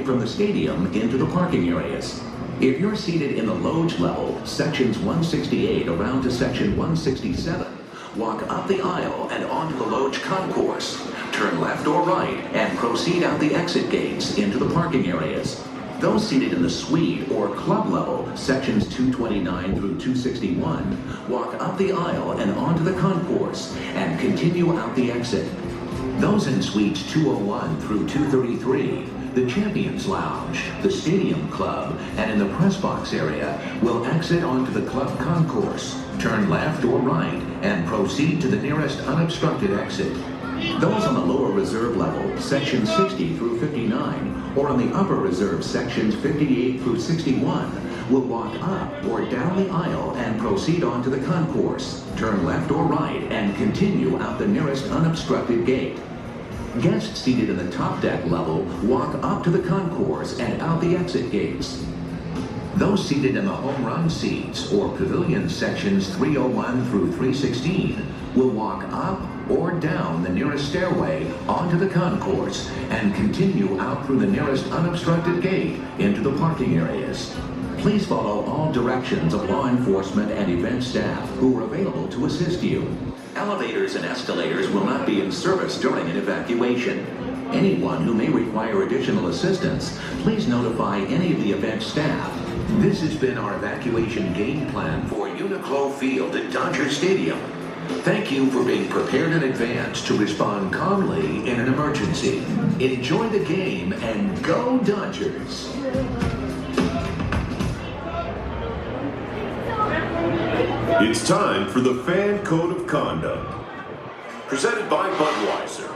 way from the stadium into the parking areas. If you're seated in the loge level, sections 168 around to section 167, walk up the aisle and onto the loge concourse. Turn left or right and proceed out the exit gates into the parking areas. Those seated in the suite or club level, sections 229 through 261, walk up the aisle and onto the concourse and continue out the exit. Those in suites 201 through 233, the Champions Lounge, the Stadium Club, and in the press box area will exit onto the club concourse, turn left or right, and proceed to the nearest unobstructed exit. Those on the lower reserve level, sections 60 through 59, or on the upper reserve sections 58 through 61, will walk up or down the aisle and proceed onto the concourse, turn left or right, and continue out the nearest unobstructed gate. Guests seated in the top deck level walk up to the concourse and out the exit gates. Those seated in the home run seats or pavilion sections 301 through 316 will walk up or down the nearest stairway onto the concourse and continue out through the nearest unobstructed gate into the parking areas. Please follow all directions of law enforcement and event staff who are available to assist you. Elevators and escalators will not be in service during an evacuation. Anyone who may require additional assistance, please notify any of the event staff. This has been our evacuation game plan for Uniqlo Field at Dodger Stadium. Thank you for being prepared in advance to respond calmly in an emergency. Enjoy the game and go Dodgers! It's time for the Fan Code of Conduct, presented by Budweiser.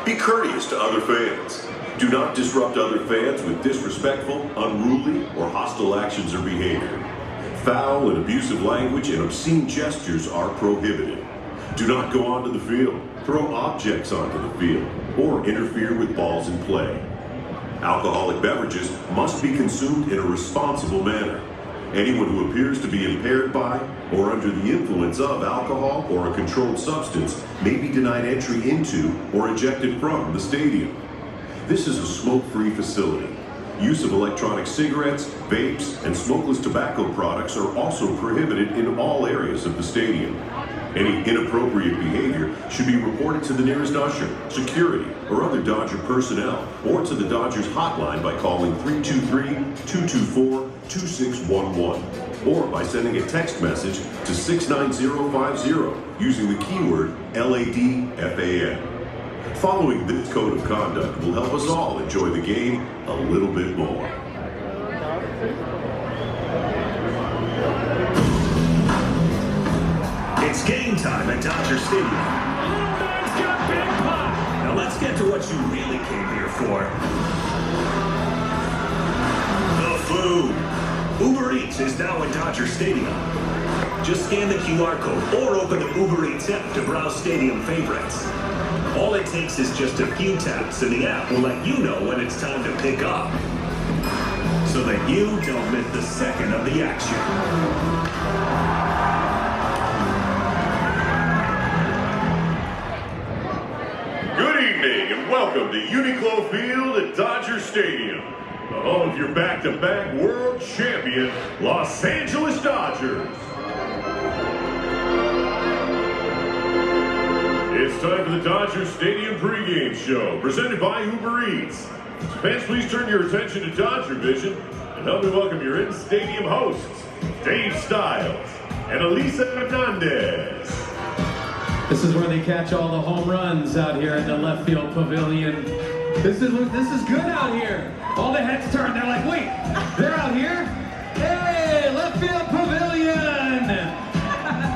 Be courteous to other fans. Do not disrupt other fans with disrespectful, unruly, or hostile actions or behavior. Foul and abusive language and obscene gestures are prohibited. Do not go onto the field, throw objects onto the field, or interfere with balls in play. Alcoholic beverages must be consumed in a responsible manner. Anyone who appears to be impaired by or under the influence of alcohol or a controlled substance may be denied entry into or ejected from the stadium. This is a smoke-free facility. Use of electronic cigarettes, vapes, and smokeless tobacco products are also prohibited in all areas of the stadium. Any inappropriate behavior should be reported to the nearest usher, security, or other Dodger personnel, or to the Dodgers hotline by calling 323-224-2611, or by sending a text message to 69050 using the keyword LADFAN. Following this code of conduct will help us all enjoy the game a little bit more. It's game time at Dodger Stadium. Now let's get to what you really came here for. The food. Uber Eats is now in Dodger Stadium. Just scan the QR code or open the Uber Eats app to browse stadium favorites. All it takes is just a few taps and the app will let you know when it's time to pick up, so that you don't miss the second of the action. Good evening and welcome to Uniqlo Field at Dodger Stadium, the home of your back-to-back world champion, Los Angeles Dodgers. It's time for the Dodger Stadium pregame show, presented by Uber Eats. Fans, please turn your attention to Dodger Vision and help me welcome your in-stadium hosts, Dave Stiles and Elisa Hernandez. This is where they catch all the home runs out here in the left field pavilion. This is good out here. All the heads turn. They're like, wait, they're out here? Hey, left field pavilion!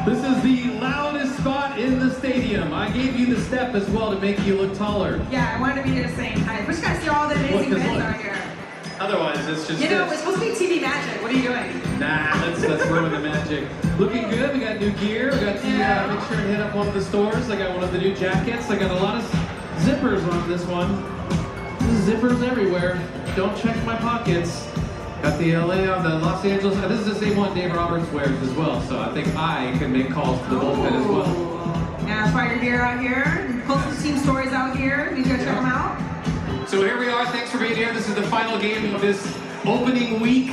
This is the loudest spot in the stadium. I gave you the step as well to make you look taller. Yeah, I wanted to be the same height. We just gotta see all the amazing fans out here. Otherwise, it's just... You know, it's supposed to be TV magic. What are you doing? Nah, let's ruin the magic. Looking good. We got new gear. We got to make sure to hit up one of the stores. I got one of the new jackets. I got a lot of zippers on this one. There's zippers everywhere. Don't check my pockets. Got the LA, the Los Angeles. This is the same one Dave Roberts wears as well. So I think I can make calls to the bullpen as well. Yeah, Spider Gear out here. Post some team stories out here. You go check them out. So here we are. Thanks for being here. This is the final game of this opening week.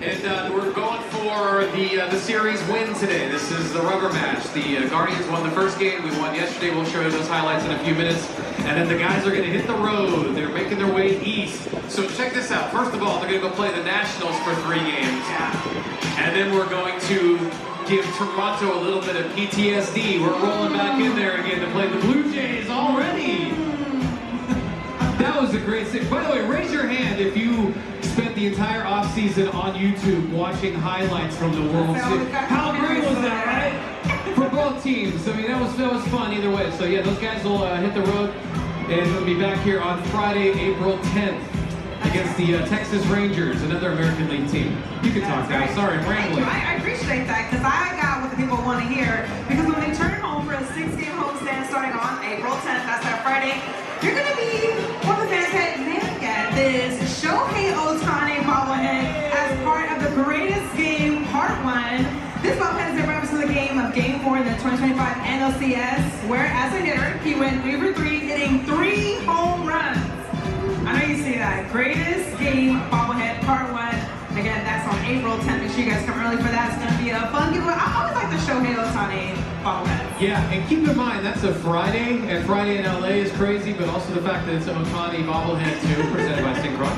And we're going for the series win today. This is the rubber match. The Guardians won the first game. We won yesterday. We'll show you those highlights in a few minutes. And then the guys are going to hit the road. They're making their way east. So check this out. First of all, they're going to go play the Nationals for 3 games. And then we're going to give Toronto a little bit of PTSD. We're rolling back in there again to play the Blue Jays already. That was a great thing. By the way, raise your hand if you spent the entire offseason on YouTube watching highlights from the World Series. How great was that, right? For both teams. I mean, that was fun either way. So yeah, those guys will hit the road, and we'll be back here on Friday, April 10th against the Texas Rangers, another American League team. You can talk now. Sorry, I'm rambling. I appreciate that, because I got what the people want to hear. Because when they turn home for a 6-game homestand starting on April 10th, that's that Friday, you're going to be one of the fans that may get this Shohei Ohtani bobblehead as part of the greatest game, part 1. This bobblehead is in reference to the game of Game 4 in the 2025 NLCS, where as a hitter, he went 3 for 3, hitting 3 home runs. I know you see that. Greatest game bobblehead, part 1. Again, that's on April 10th. Make sure you guys come early for that. It's going to be a fun giveaway. I always like the Shohei Ohtani bobblehead. Yeah, and keep in mind, that's a Friday, and Friday in LA is crazy, but also the fact that it's an Ohtani bobblehead too, presented by Synchron.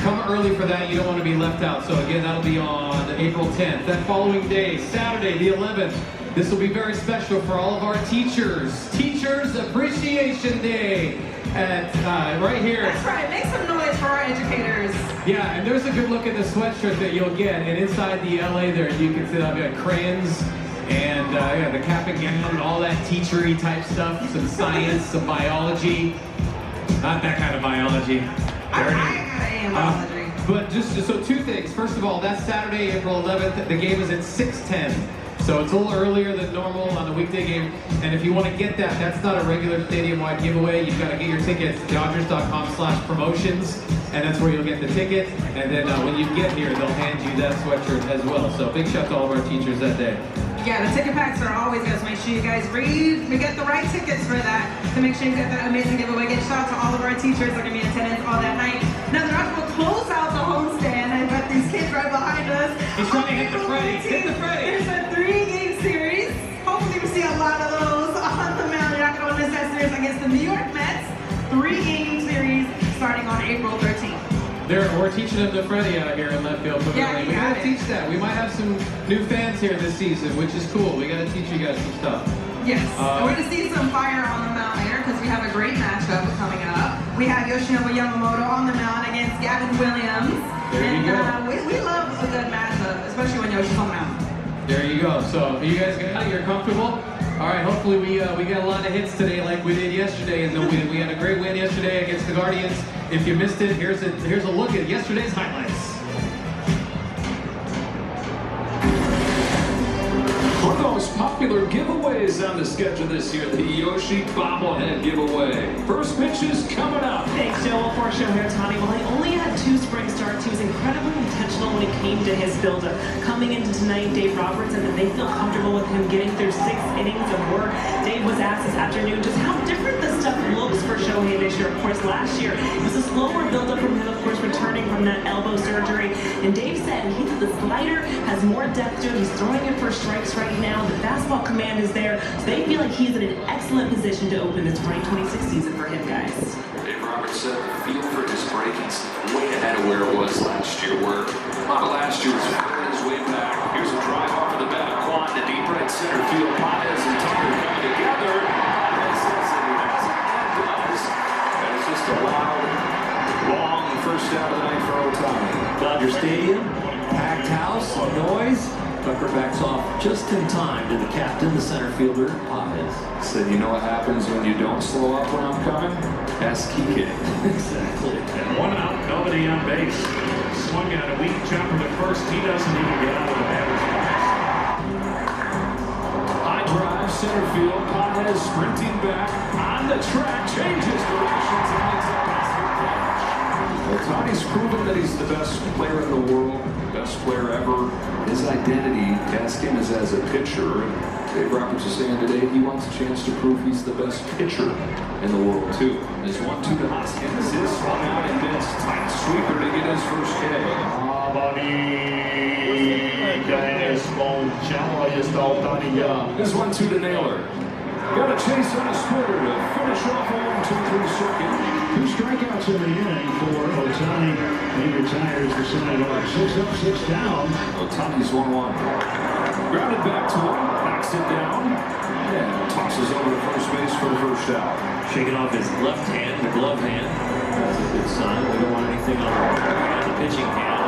Come early for that. You don't want to be left out. So again, that'll be on April 10th. That following day, Saturday, the 11th, this will be very special for all of our teachers. Teachers Appreciation Day. Right here. That's right. Make some noise for our educators. Yeah, and there's a good look at the sweatshirt that you'll get. And inside the LA there, you can see I've got crayons and the cap and gown and all that teachery type stuff. Some science, some biology. Not that kind of biology. I got A in biology. But so 2 things. First of all, that's Saturday, April 11th. The game is at 6:10. So it's a little earlier than normal on the weekday game. And if you want to get that, that's not a regular stadium-wide giveaway. You've got to get your tickets, Dodgers.com/promotions, and that's where you'll get the ticket. And then when you get here, they'll hand you that sweatshirt as well. So big shout to all of our teachers that day. Yeah, the ticket packs are always good, so make sure you guys read. We get the right tickets for that to make sure you get that amazing giveaway. Get shout out to all of our teachers that are going to be in attendance all that night. Now, the rest will close out the homestand. I've got these kids right behind us. He's trying to hit the Freddy. Hit the Freddy. There's a 3-game series. Hopefully, we see a lot of those on the mound. You're not going to miss that series against the New York Mets. 3-game series starting on April 13th. We're teaching them the Freddy out here in left field. Yeah, we gotta teach that. We might have some new fans here this season, which is cool. We gotta teach you guys some stuff. Yes, and we're gonna see some fire on the mound here because we have a great matchup coming up. We have Yoshinobu Yamamoto on the mound against Gavin Williams. There you go. We love a good matchup, especially when Yoshi's on the mound. There you go. So you guys got it? You're comfortable? All right, hopefully we got a lot of hits today like we did yesterday, and we had a great win yesterday against the Guardians. If you missed it, here's a look at yesterday's highlights. One of the most popular giveaways on the schedule this year, the Yoshi bobblehead giveaway. First pitch is coming up. Thanks, Joel, for Shohei Ohtani. While he only had 2 spring starts, he was incredibly intentional when it came to his build-up. Coming into tonight, Dave Roberts said that they feel comfortable with him getting through 6 innings of work. Dave was asked this afternoon just how different the stuff looks for Shohei this year. Of course, last year it was a slower build-up from him, of course, returning from that elbow surgery. And Dave said he thought the slider has more depth to it. He's throwing it for strikes right now. The fastball command is there. So they feel like he's in an excellent position to open the 2026 season for him, guys. Dave Roberts said the feel for his breaking's way ahead of where it was last year, where a lot of last year was finding his way back. Here's a drive off of the bat of Quan to deep right center field. Pontes and Tucker coming together. Pontes says that he hasn't and does. And it's just a long first out of the night for Ohtani. Dodger Stadium, packed house, noise. Tucker backs off just in time to the captain, the center fielder, Pontes. Said, you know what happens when you don't slow up when I'm coming? Ask Kike. Exactly. And 1 out, nobody on base. Swung at a weak jumper to first. He doesn't even get out of the batter's box. High drive, center field. Pontes sprinting back on the track, changes directions and ends up. Ohtani's proven that he's the best player in the world, best player ever. His identity, cast him as a pitcher. Dave Roberts is saying today he wants a chance to prove he's the best pitcher in the world, too. There's 1-2 to Hoskins. His swung out and missed. Tight sweeper to get his first K. There's 1-2 to Naylor. Got a chase on a splitter to finish off a 1-2-3 second. 2 strikeouts in the inning for Ohtani. He retires the Senators. 6 up, 6 down. Ohtani's 1-1. Grounded back to him. Backs it down. And tosses over to first base for the first out. Shaking off his left hand, the glove hand. That's a good sign. We don't want anything on the pitching hand.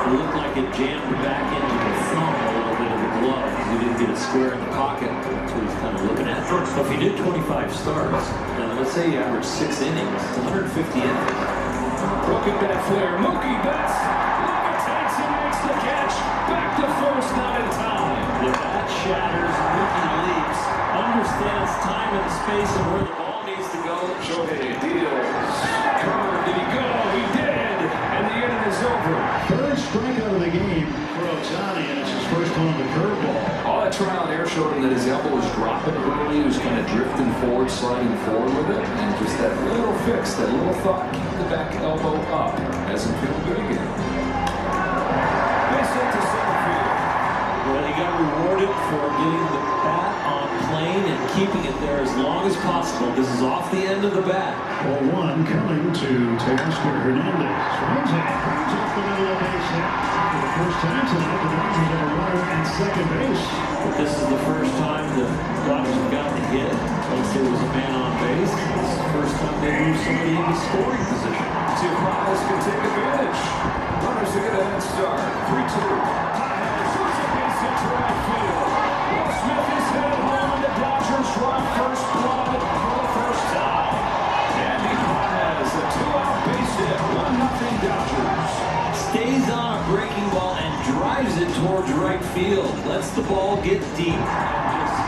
It looked like it jammed back into the thumb a little bit of the glove. He didn't get it square in the pocket. That's what he's kind of looking at. So if he did 25 starts, and let's say he averaged 6 innings, 150 innings. Broken bat flare. Mookie Betts levitates and makes the catch. Back to first, not in time. The bat shatters, Mookie leaps, understands time and space and where the ball needs to go. Shohei deals. Curve, did he go? He did. And the inning is over. 3rd strikeout of the game for Ohtani, and it's his first one on the curveball. All that trial and error showed him that his elbow was dropping early. He was kind of drifting forward, sliding forward with it. And just that little fix, that little thought, keep the back elbow up. Hasn't feel good again. Base hit to center field. Well, he got rewarded for getting the bat on plane and keeping it there as long as possible. This is off the end of the bat. 0-1 coming to Teoscar Hernandez. Swings it, brings up the middle of base hit. For the first time tonight, the Dodgers have a runner at second base. But this is the first time the Dodgers have gotten a hit once there was a man on base. This is the first time they moved somebody into scoring position. See if Miles can take advantage. Runners to get a head start. 3-2. Shoots a base hit to right field. Will Smith is headed home, and the Dodgers run first blood for the first time. Andy Paez, a 2-out base hit. 1-0 Dodgers. Stays on a breaking ball and drives it towards right field. Lets the ball get deep and just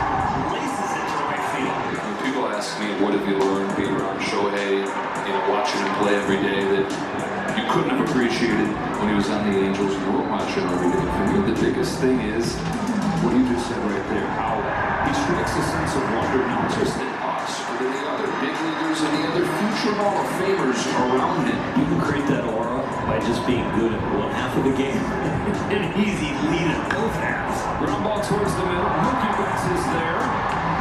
laces it to right field. When people ask me, what have you learned being around Shohei, watching him play every day, that you couldn't have appreciated when he was on the Angels, you weren't watching every day. For me, the biggest thing is what you just said right there, how he strikes a sense of wonder, not just in us, but in the other big leaguers and the other future Hall of Famers around him. You can create that aura by just being good at one half of the game. An easy lead at both halves. Ground ball towards the middle. Mookie Betts is there.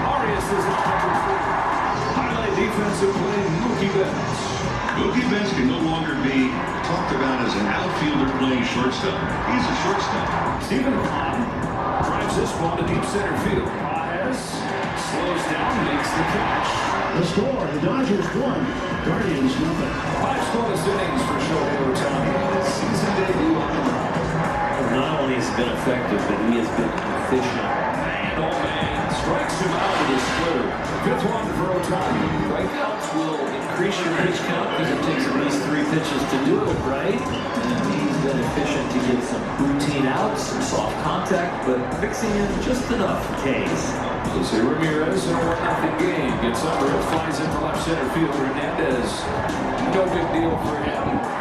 Arias is at cover 3. Highlight defensive play, Mookie Betts. Mookie Betts can no longer be talked about as an outfielder playing shortstop. He's a shortstop. Stephen Hahn drives this one to deep center field. Paez slows down, makes the catch. The score, the Dodgers 1, Guardians 0. 5 scoreless innings for Shohei Ohtani. Season debut on the mound. Not only has he been effective, but he has been efficient. And old man strikes him out with his splitter. 5th one for Ohtani. Strikeouts will increase your pitch count because it takes at least 3 pitches to do it, right? And he's been efficient to get some routine outs, some soft contact, but fixing in just enough Ks. Jose Ramirez in a 1-0 game. Gets under it, flies into left center field. Hernandez, no big deal for him.